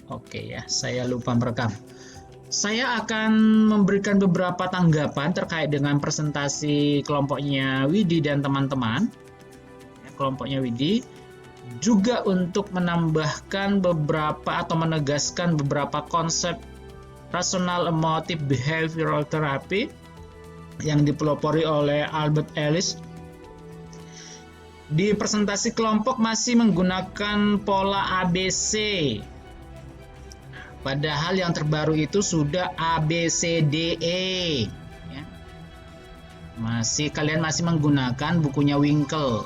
Oke ya, saya lupa merekam. Saya akan memberikan beberapa tanggapan terkait dengan presentasi kelompoknya Widi dan teman-teman. Kelompoknya Widi juga untuk menambahkan beberapa atau menegaskan beberapa konsep rational emotive behavioral therapy yang dipelopori oleh Albert Ellis. Di presentasi kelompok masih menggunakan pola ABC. Padahal yang terbaru itu sudah ABCDE. Ya. Kalian masih menggunakan bukunya Winkel.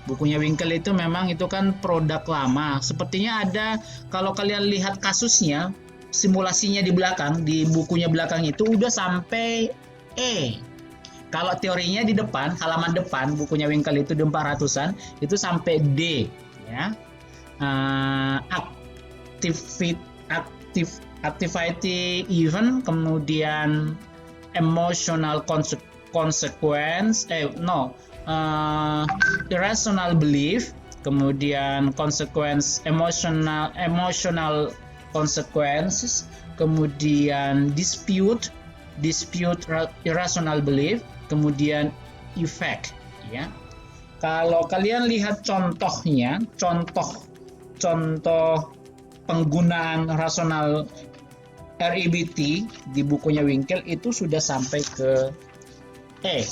Bukunya Winkel itu memang itu kan produk lama. Sepertinya ada, kalau kalian lihat kasusnya, simulasinya di belakang, di bukunya belakang itu udah sampai E. Kalau teorinya di depan, halaman depan, bukunya Winkel itu di 400-an, itu sampai D. Ya. Activity event, kemudian emotional consequence, irrational belief, kemudian consequence emotional consequences, kemudian dispute irrational belief, kemudian effect. Ya, kalau kalian lihat contohnya, contoh penggunaan rasional REBT di bukunya Winkel itu sudah sampai ke E,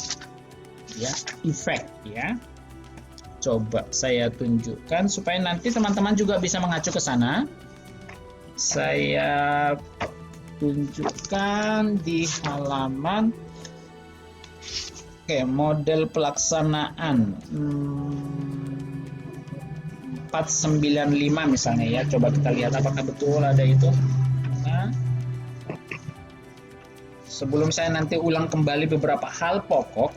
ya, effect. Ya, coba saya tunjukkan supaya nanti teman-teman juga bisa mengacu ke sana. Saya tunjukkan di halaman model pelaksanaan 495 misalnya ya. Coba kita lihat apakah betul ada itu. Nah, sebelum saya nanti ulang kembali beberapa hal pokok,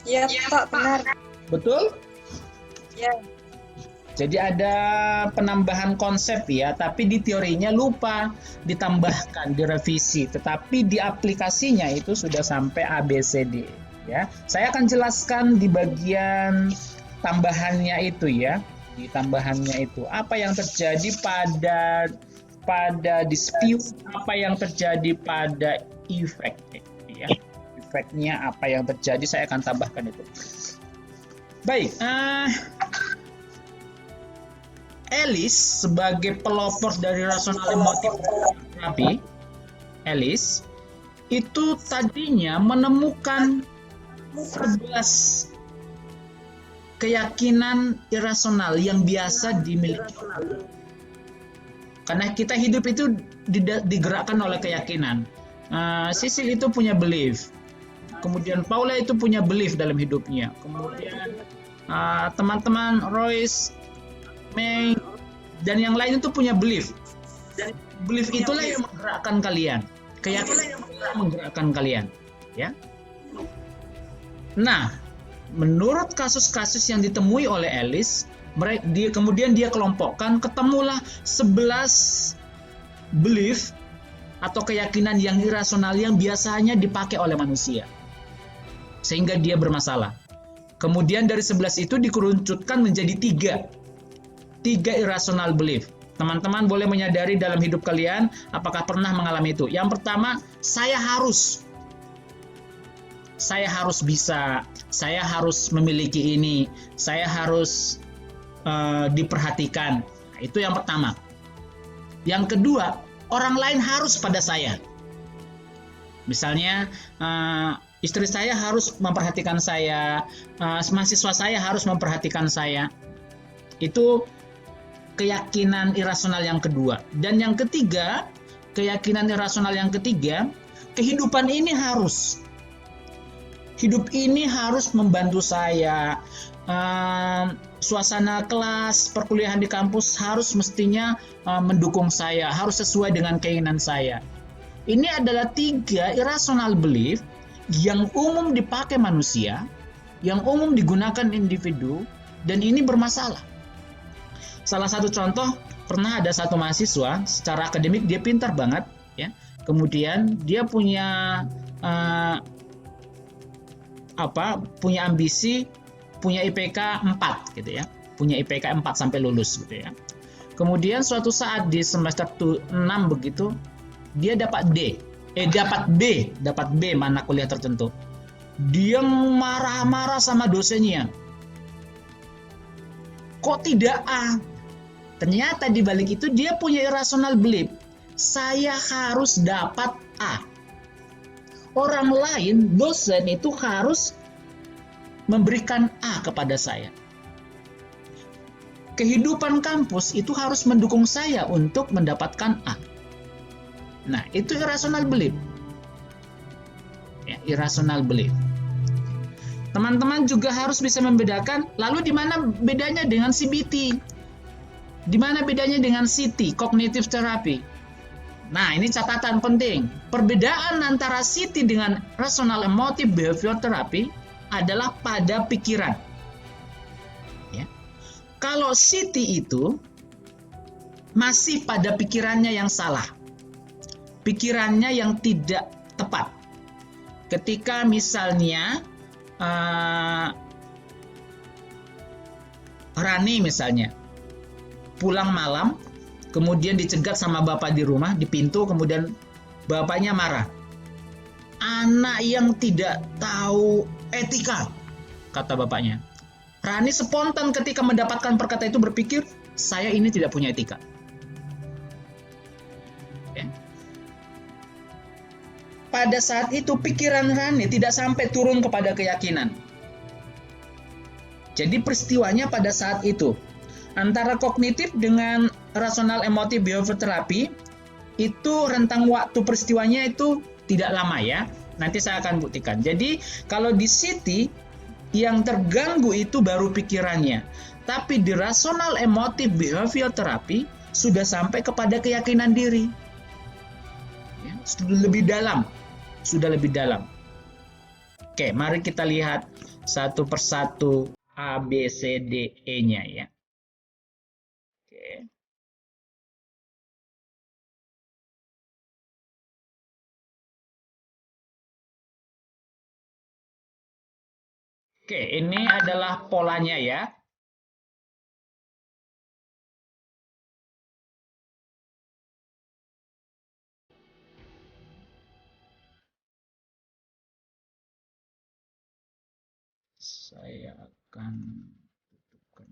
ya Pak, benar. betul? Ya. Jadi ada penambahan konsep ya, tapi di teorinya lupa ditambahkan, direvisi, tetapi di aplikasinya itu sudah sampai ABCD ya. Saya akan jelaskan di bagian tambahannya itu ya. Di tambahannya itu apa yang terjadi pada dispute, apa yang terjadi pada effect ya. Efeknya apa yang terjadi, saya akan tambahkan itu. Baik, Ellis sebagai pelopor dari rasional emotif terapi, Ellis itu tadinya menemukan 11 keyakinan irasional yang biasa dimiliki. Karena kita hidup itu digerakkan oleh keyakinan. Sisil itu punya belief. Kemudian Paula itu punya belief dalam hidupnya. Kemudian teman-teman Royce, May, dan yang lain itu punya belief. Dan belief itulah yang menggerakkan kalian. Keyakinan yang menggerakkan kalian. Ya. Nah, menurut kasus-kasus yang ditemui oleh Ellis, kemudian dia kelompokkan, ketemulah 11 belief atau keyakinan yang irasional yang biasanya dipakai oleh manusia. Sehingga dia bermasalah. Kemudian dari 11 itu dikerucutkan menjadi 3 irrational belief. Teman-teman boleh menyadari dalam hidup kalian apakah pernah mengalami itu. Yang pertama, saya harus bisa, saya harus memiliki ini, saya harus diperhatikan. Nah, itu yang pertama. Yang kedua, orang lain harus pada saya. Misalnya istri saya harus memperhatikan saya, mahasiswa saya harus memperhatikan saya. Itu keyakinan irasional yang kedua. Dan yang ketiga, keyakinan irasional yang ketiga, kehidupan ini harus. Hidup ini harus membantu saya. Suasana kelas, perkuliahan di kampus harus mestinya mendukung saya, harus sesuai dengan keinginan saya. Ini adalah 3 irrational belief yang umum dipakai manusia, yang umum digunakan individu, dan ini bermasalah. Salah satu contoh, pernah ada satu mahasiswa, secara akademik dia pintar banget, ya. Kemudian dia punya punya ambisi punya IPK 4 gitu ya. Punya IPK 4 sampai lulus gitu ya. Kemudian suatu saat di semester 6 begitu dia dapat dapat B mana kuliah tertentu. Dia marah-marah sama dosennya. Kok tidak A? Ternyata di balik itu dia punya irrational belief. Saya harus dapat A. Orang lain, dosen itu harus memberikan A kepada saya. Kehidupan kampus itu harus mendukung saya untuk mendapatkan A. Nah, itu irrational belief. Ya, irrational belief. Teman-teman juga harus bisa membedakan, lalu di mana bedanya dengan CBT? Di mana bedanya dengan CT, cognitive therapy? Nah, ini catatan penting. Perbedaan antara CT dengan rational emotive behavior therapy adalah pada pikiran. Ya. Kalau CT itu masih pada pikirannya yang salah. Pikirannya yang tidak tepat. Ketika misalnya Rani misalnya pulang malam, kemudian dicegat sama bapak di rumah, di pintu, kemudian bapaknya marah. Anak yang tidak tahu etika, kata bapaknya. Rani spontan ketika mendapatkan perkataan itu berpikir, saya ini tidak punya etika. Okay. Pada saat itu pikiran Rani tidak sampai turun kepada keyakinan. Jadi peristiwanya pada saat itu. Antara kognitif dengan rasional emotif behavior therapy itu rentang waktu peristiwanya itu tidak lama ya. Nanti saya akan buktikan. Jadi kalau di CT yang terganggu itu baru pikirannya. Tapi di rasional emotif behavior therapy sudah sampai kepada keyakinan diri. Ya, sudah lebih dalam. Sudah lebih dalam. Oke, mari kita lihat satu persatu A, B, C, D, E-nya ya. Oke, ini adalah polanya ya. Saya akan tutupkan.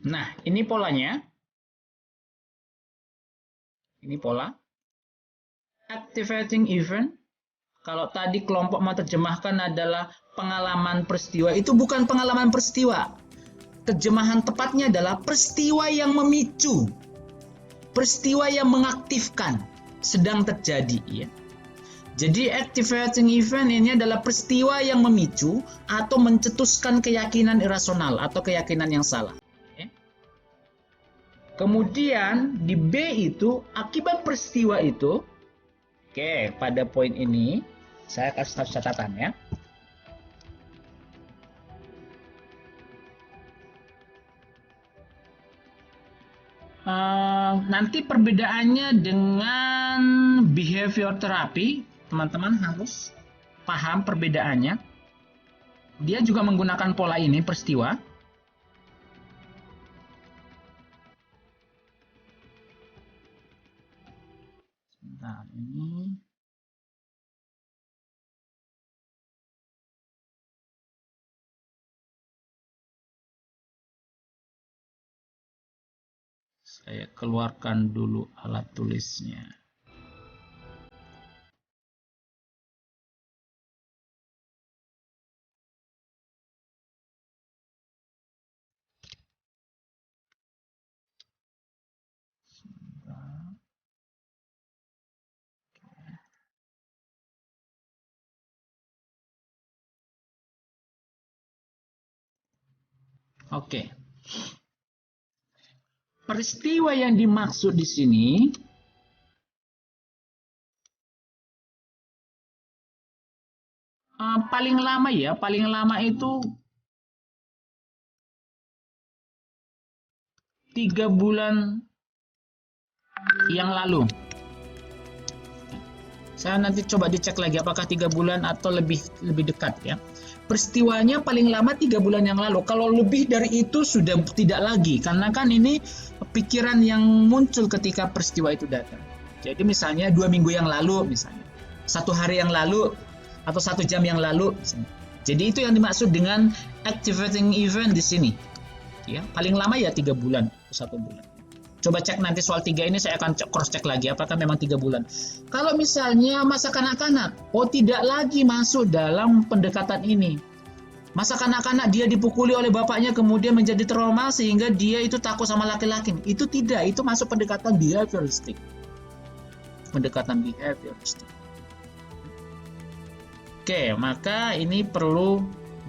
Nah, ini polanya. Ini pola. Activating event. Kalau tadi kelompok menerjemahkan adalah pengalaman peristiwa. Itu bukan pengalaman peristiwa. Terjemahan tepatnya adalah peristiwa yang memicu. Peristiwa yang mengaktifkan sedang terjadi. Ya. Jadi activating event ini adalah peristiwa yang memicu atau mencetuskan keyakinan irasional atau keyakinan yang salah. Kemudian di B itu akibat peristiwa itu, oke, pada poin ini saya kasih catatan ya. Nanti perbedaannya dengan behavior therapy, teman-teman harus paham perbedaannya. Dia juga menggunakan pola ini peristiwa. Nah, ini saya keluarkan dulu alat tulisnya. Oke. Peristiwa yang dimaksud di sini paling lama itu 3 bulan yang lalu. Saya nanti coba dicek lagi apakah 3 bulan atau lebih dekat ya. Peristiwanya paling lama 3 bulan yang lalu. Kalau lebih dari itu sudah tidak lagi, karena kan ini pikiran yang muncul ketika peristiwa itu datang. Jadi misalnya 2 minggu yang lalu, misalnya 1 hari yang lalu, atau 1 jam yang lalu. Misalnya. Jadi itu yang dimaksud dengan activating event di sini. Ya, paling lama ya 3 bulan, 1 bulan. Coba cek nanti soal 3 ini, saya akan cross check lagi apakah memang 3 bulan. Kalau misalnya masa kanak-kanak, tidak lagi masuk dalam pendekatan ini. Masa kanak-kanak dia dipukuli oleh bapaknya kemudian menjadi trauma sehingga dia itu takut sama laki-laki. Itu tidak, itu masuk pendekatan behavioristik. Pendekatan behavioristik. Oke, maka ini perlu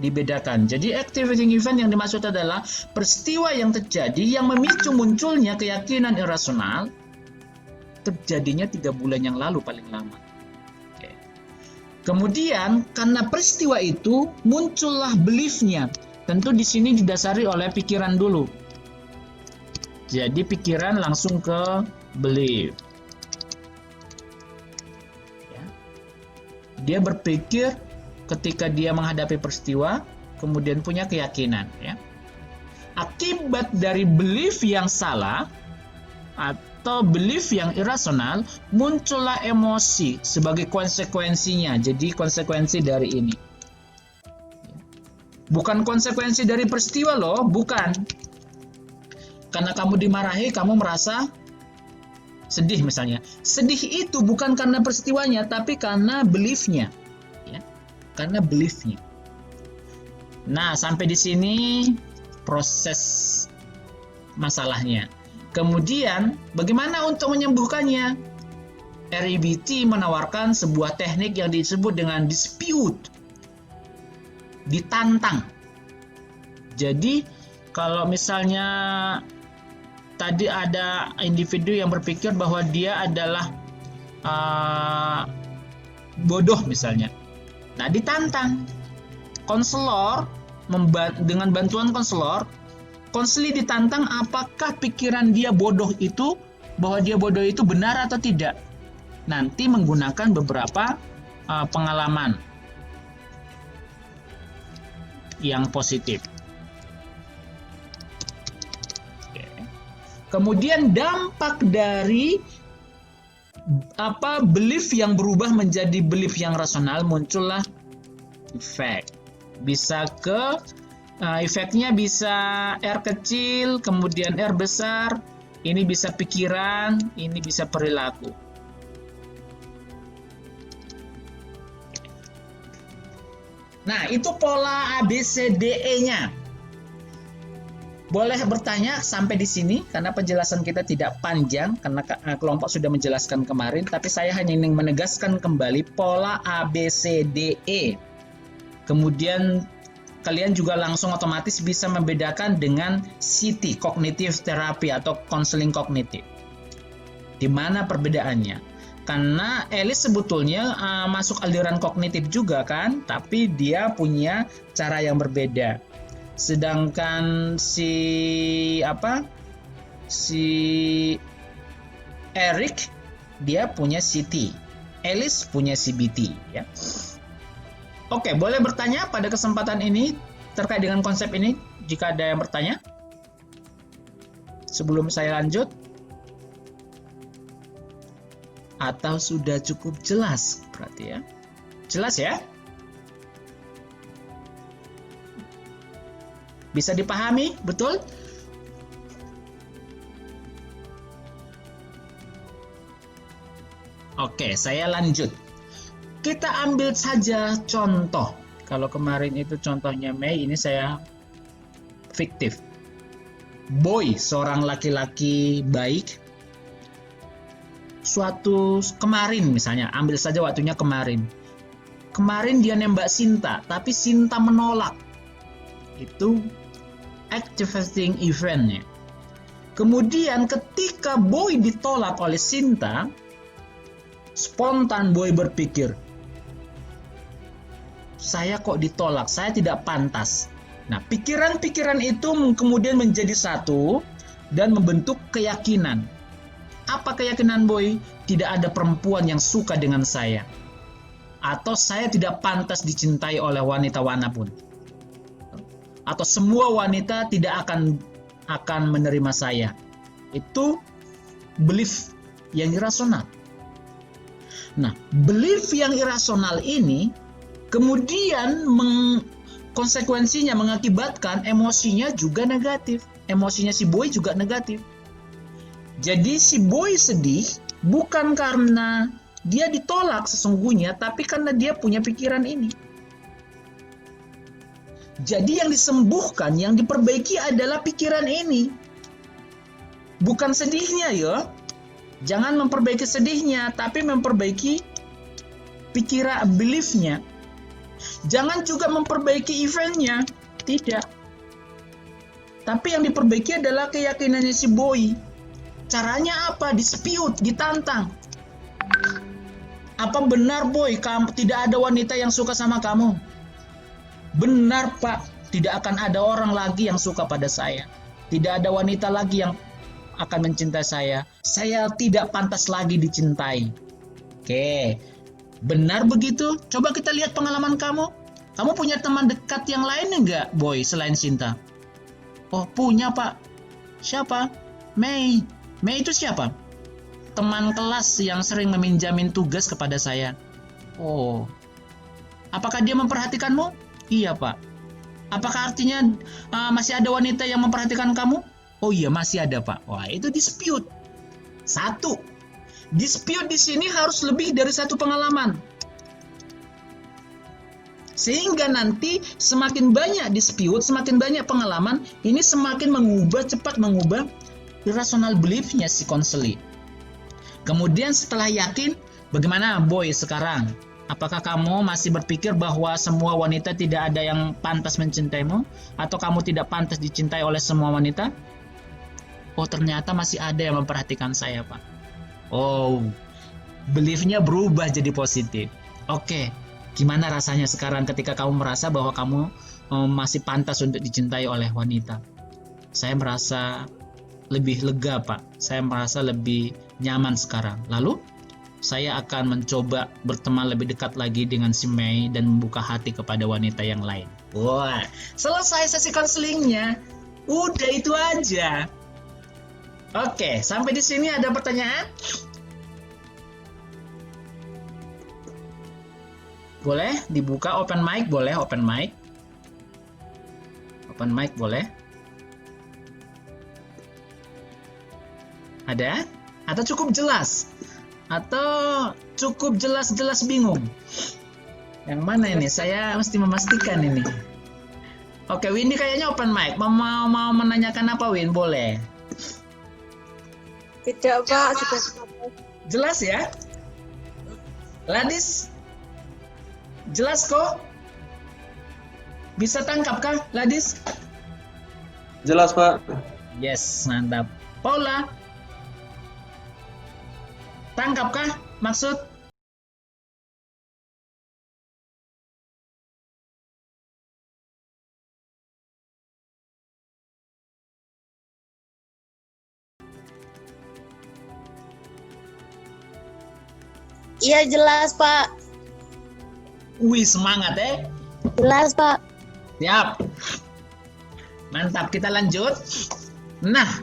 dibedakan. Jadi activating event yang dimaksud adalah peristiwa yang terjadi yang memicu munculnya keyakinan irasional terjadinya 3 bulan yang lalu paling lama. Oke. Kemudian karena peristiwa itu muncullah belief-nya. Tentu di sini didasari oleh pikiran dulu. Jadi pikiran langsung ke belief. Ya. Dia berpikir ketika dia menghadapi peristiwa, kemudian punya keyakinan. Ya. Akibat dari belief yang salah atau belief yang irasional, muncullah emosi sebagai konsekuensinya. Jadi konsekuensi dari ini. Bukan konsekuensi dari peristiwa loh, bukan. Karena kamu dimarahi, kamu merasa sedih misalnya. Sedih itu bukan karena peristiwanya, tapi karena belief-nya. Karena belief-nya. Nah, sampai di sini proses masalahnya. Kemudian, bagaimana untuk menyembuhkannya? REBT menawarkan sebuah teknik yang disebut dengan dispute. Ditantang. Jadi, kalau misalnya tadi ada individu yang berpikir bahwa dia adalah bodoh misalnya. Nah, ditantang. Konselor, dengan bantuan konseli ditantang apakah pikiran dia bodoh itu, bahwa dia bodoh itu benar atau tidak. Nanti menggunakan beberapa pengalaman yang positif. Oke. Kemudian dampak dari belief yang berubah menjadi belief yang rasional, muncullah efek. Bisa efeknya bisa R kecil, kemudian R besar. Ini bisa pikiran, ini bisa perilaku. Nah, itu pola ABCDE-nya. Boleh bertanya sampai di sini karena penjelasan kita tidak panjang karena kelompok sudah menjelaskan kemarin, tapi saya hanya ingin menegaskan kembali pola ABCDE. Kemudian kalian juga langsung otomatis bisa membedakan dengan CT, Cognitive Therapy atau Counseling Kognitif. Di mana perbedaannya? Karena Ellis sebetulnya masuk aliran kognitif juga kan, tapi dia punya cara yang berbeda. Sedangkan si Eric dia punya CT, Ellis punya CBT ya. Oke, boleh bertanya pada kesempatan ini terkait dengan konsep ini jika ada yang bertanya sebelum saya lanjut, atau sudah cukup jelas berarti ya. Jelas ya? Bisa dipahami, betul? Oke, saya lanjut. Kita ambil saja contoh. Kalau kemarin itu contohnya Mei, ini saya fiktif. Boy, seorang laki-laki baik. Suatu kemarin misalnya, ambil saja waktunya kemarin. Kemarin dia nembak Sinta, tapi Sinta menolak. Itu activating event-nya. Kemudian ketika Boy ditolak oleh Sinta, spontan Boy berpikir, saya kok ditolak, saya tidak pantas. Nah, pikiran-pikiran itu kemudian menjadi satu dan membentuk keyakinan. Apa keyakinan Boy? Tidak ada perempuan yang suka dengan saya. Atau saya tidak pantas dicintai oleh wanita manapun. Atau semua wanita tidak akan menerima saya. Itu belief yang irasional. Nah, belief yang irasional ini kemudian konsekuensinya mengakibatkan emosinya juga negatif. Emosinya si Boy juga negatif. Jadi si Boy sedih bukan karena dia ditolak sesungguhnya, tapi karena dia punya pikiran ini. Jadi yang disembuhkan, yang diperbaiki adalah pikiran ini. Bukan sedihnya ya. Jangan memperbaiki sedihnya, tapi memperbaiki pikiran, belief-nya. Jangan juga memperbaiki eventnya, tidak. Tapi yang diperbaiki adalah keyakinannya si Boy. Caranya apa? Dispute, ditantang. Apa benar Boy, tidak ada wanita yang suka sama kamu? Benar Pak, tidak akan ada orang lagi yang suka pada saya. Tidak ada wanita lagi yang akan mencintai saya. Saya tidak pantas lagi dicintai. Oke, benar begitu? Coba kita lihat pengalaman kamu. Kamu punya teman dekat yang lain enggak, Boy, selain Sinta? Oh, punya Pak. Siapa? Mei. Mei itu siapa? Teman kelas yang sering meminjamin tugas kepada saya. Oh, apakah dia memperhatikanmu? Iya Pak. Apakah artinya masih ada wanita yang memperhatikan kamu? Oh iya, masih ada Pak. Wah, itu dispute. Satu, dispute di sini harus lebih dari satu pengalaman. Sehingga nanti semakin banyak dispute, semakin banyak pengalaman, ini semakin cepat mengubah irrational belief-nya si konseli. Kemudian setelah yakin, bagaimana Boy sekarang? Apakah kamu masih berpikir bahwa semua wanita tidak ada yang pantas mencintaimu? Atau kamu tidak pantas dicintai oleh semua wanita? Oh, ternyata masih ada yang memperhatikan saya, Pak. Oh, belief-nya berubah jadi positif. Oke, gimana rasanya sekarang ketika kamu merasa bahwa kamu masih pantas untuk dicintai oleh wanita? Saya merasa lebih lega, Pak. Saya merasa lebih nyaman sekarang. Lalu, saya akan mencoba berteman lebih dekat lagi dengan si Mei dan membuka hati kepada wanita yang lain. Wah, selesai sesi konselingnya. Udah itu aja. Oke, sampai di sini ada pertanyaan? Boleh dibuka open mic, boleh open mic. Open mic boleh. Ada? Atau cukup jelas? Atau cukup jelas-jelas bingung? Yang mana ini? Saya mesti memastikan ini. Oke, Windy kayaknya open mic. Mau menanyakan apa, Win? Boleh. Tidak Pak, sudah. Jelas ya? Ladis? Jelas kok? Bisa tangkap kah, Ladis? Jelas, Pak. Yes, mantap. Paula? Tangkap kah maksud? Iya jelas Pak. Wih, semangat Jelas Pak. Siap. Mantap, kita lanjut. Nah,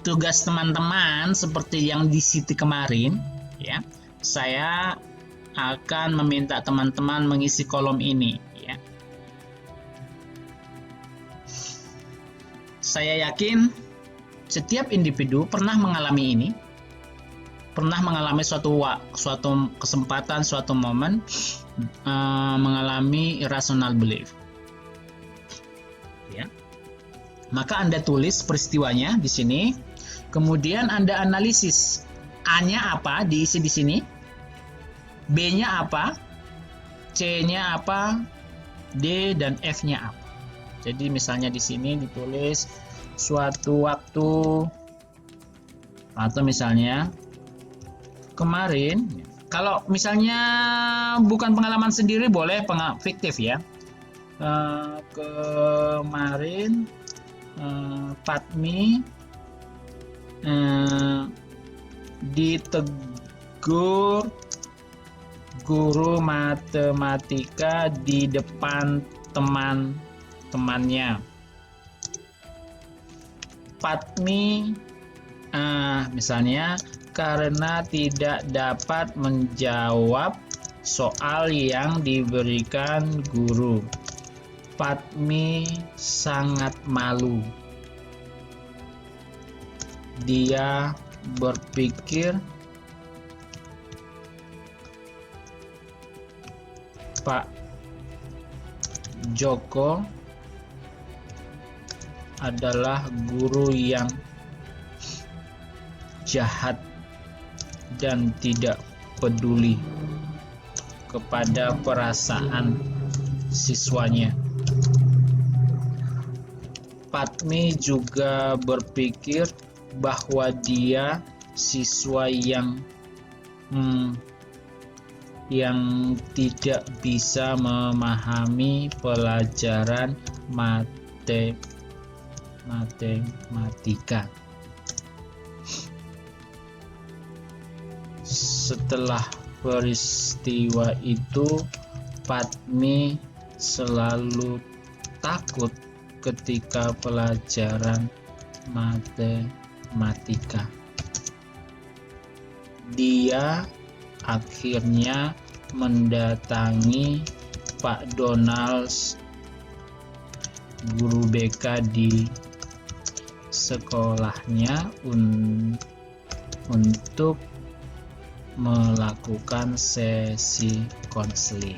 tugas teman-teman seperti yang di Siti kemarin, ya. Saya akan meminta teman-teman mengisi kolom ini, ya. Saya yakin setiap individu pernah mengalami ini. Pernah mengalami suatu kesempatan, suatu momen mengalami irrational belief. Ya. Maka Anda tulis peristiwanya di sini. Kemudian Anda analisis. A-nya apa? Diisi di sini. B-nya apa? C-nya apa? D dan F-nya apa? Jadi misalnya di sini ditulis suatu waktu, atau misalnya kemarin Kalau misalnya bukan pengalaman sendiri boleh fiktif ya. Kemarin Patmi ditegur guru matematika di depan teman-temannya. Patmi misalnya karena tidak dapat menjawab soal yang diberikan guru. Patmi sangat malu. Dia berpikir Pak Joko adalah guru yang jahat dan tidak peduli kepada perasaan siswanya. Patmi juga berpikir bahwa dia siswa yang tidak bisa memahami pelajaran matematika. Setelah peristiwa itu, Patmi selalu takut ketika pelajaran matematika. Dia akhirnya mendatangi Pak Donald, guru BK di sekolahnya untuk melakukan sesi konseling.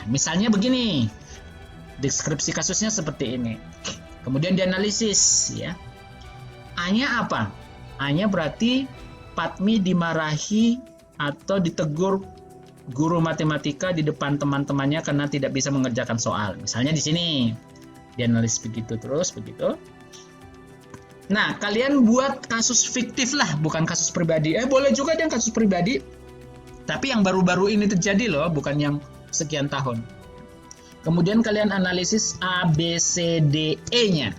Misalnya begini, deskripsi kasusnya seperti ini. Kemudian dianalisis ya. A-nya apa? A-nya berarti Patmi dimarahi atau ditegur guru matematika di depan teman-temannya karena tidak bisa mengerjakan soal. Misalnya di sini. Dianalisis begitu terus begitu. Nah, kalian buat kasus fiktif lah, bukan kasus pribadi. Boleh juga yang kasus pribadi. Tapi yang baru-baru ini terjadi loh, bukan yang sekian tahun. Kemudian kalian analisis A, B, C, D, E-nya.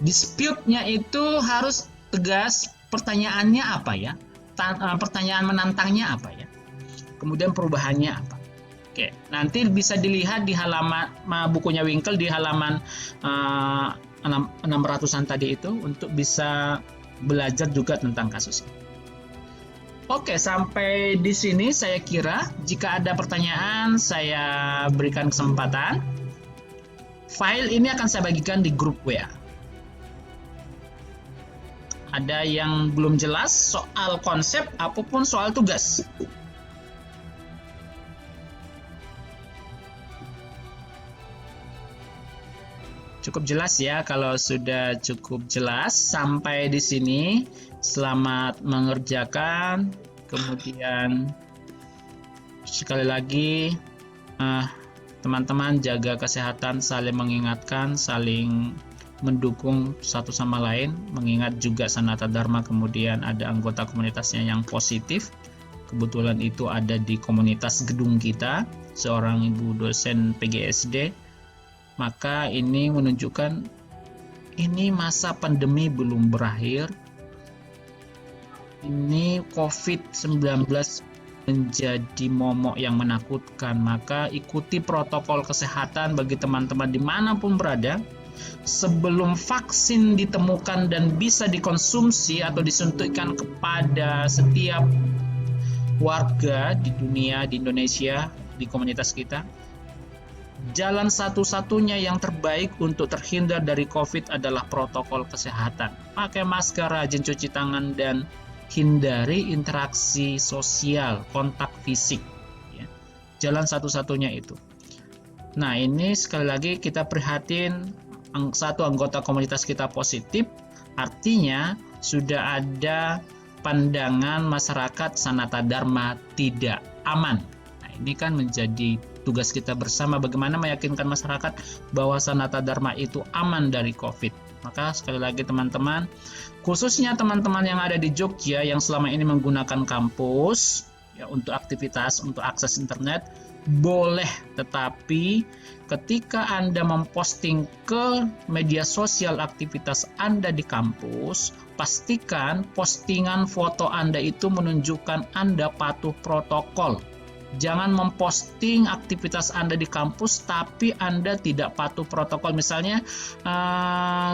Dispute-nya itu harus tegas, pertanyaannya apa ya? Pertanyaan menantangnya apa ya? Kemudian perubahannya apa? Oke, nanti bisa dilihat di halaman bukunya Winkel di halaman 600-an tadi itu untuk bisa belajar juga tentang kasus ini. Oke, sampai di sini saya kira. Jika ada pertanyaan, saya berikan kesempatan. File ini akan saya bagikan di grup WA. Ada yang belum jelas soal konsep apapun soal tugas? Cukup jelas ya. Kalau sudah cukup jelas sampai di sini, selamat mengerjakan. Kemudian sekali lagi teman-teman jaga kesehatan, saling mengingatkan, saling mendukung satu sama lain, mengingat juga Sanata Dharma kemudian ada anggota komunitasnya yang positif. Kebetulan itu ada di komunitas gedung kita, seorang ibu dosen PGSD. Maka ini menunjukkan ini masa pandemi belum berakhir. Ini COVID-19 menjadi momok yang menakutkan. Maka ikuti protokol kesehatan bagi teman-teman dimanapun berada. Sebelum vaksin ditemukan dan bisa dikonsumsi atau disuntikkan kepada setiap warga di dunia, di Indonesia, di komunitas kita, jalan satu-satunya yang terbaik untuk terhindar dari COVID adalah protokol kesehatan. Pakai masker, rajin cuci tangan, dan hindari interaksi sosial, kontak fisik. Ya. Jalan satu-satunya itu. Nah, ini sekali lagi kita prihatin, satu anggota komunitas kita positif, artinya sudah ada pandangan masyarakat Sanata Dharma tidak aman. Nah, ini kan menjadi tugas kita bersama bagaimana meyakinkan masyarakat bahwa Sanata Dharma itu aman dari COVID. Maka sekali lagi teman-teman, khususnya teman-teman yang ada di Jogja yang selama ini menggunakan kampus, ya, untuk aktivitas, untuk akses internet boleh, tetapi ketika Anda memposting ke media sosial aktivitas Anda di kampus, pastikan postingan foto Anda itu menunjukkan Anda patuh protokol. Jangan memposting aktivitas Anda di kampus tapi Anda tidak patuh protokol. Misalnya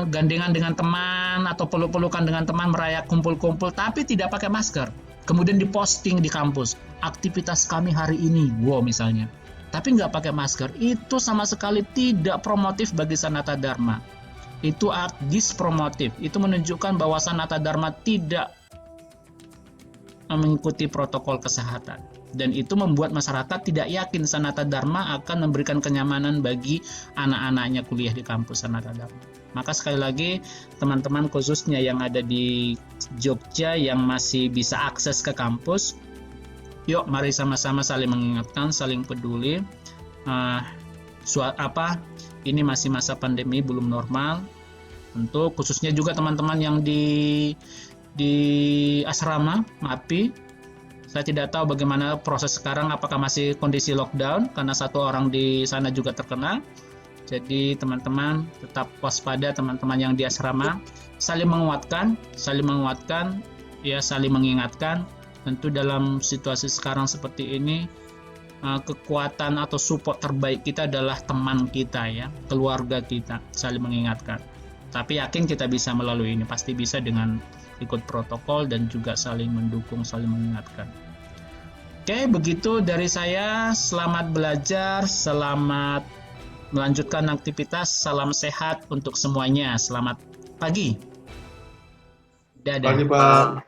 gandengan dengan teman atau peluk-pelukan dengan teman, merayak kumpul-kumpul tapi tidak pakai masker. Kemudian diposting di kampus, aktivitas kami hari ini, wow misalnya, tapi nggak pakai masker, itu sama sekali tidak promotif bagi Sanata Dharma. Itu dispromotif, itu menunjukkan bahwa Sanata Dharma tidak mengikuti protokol kesehatan. Dan itu membuat masyarakat tidak yakin Sanata Dharma akan memberikan kenyamanan bagi anak-anaknya kuliah di kampus Sanata Dharma. Maka sekali lagi teman-teman khususnya yang ada di Jogja yang masih bisa akses ke kampus, yuk mari sama-sama saling mengingatkan, saling peduli. Ini masih masa pandemi, belum normal. Untuk khususnya juga teman-teman yang di asrama MAPI, saya tidak tahu bagaimana proses sekarang, apakah masih kondisi lockdown karena satu orang di sana juga terkena. Jadi teman-teman tetap waspada, teman-teman yang di asrama, saling menguatkan, ya saling mengingatkan. Tentu dalam situasi sekarang seperti ini, kekuatan atau support terbaik kita adalah teman kita ya, keluarga kita, saling mengingatkan. Tapi yakin kita bisa melalui ini, pasti bisa dengan ikut protokol dan juga saling mendukung, saling mengingatkan. Oke, begitu dari saya. Selamat belajar, selamat melanjutkan aktivitas, salam sehat untuk semuanya. Selamat pagi. Dadah. Pagi, Pak.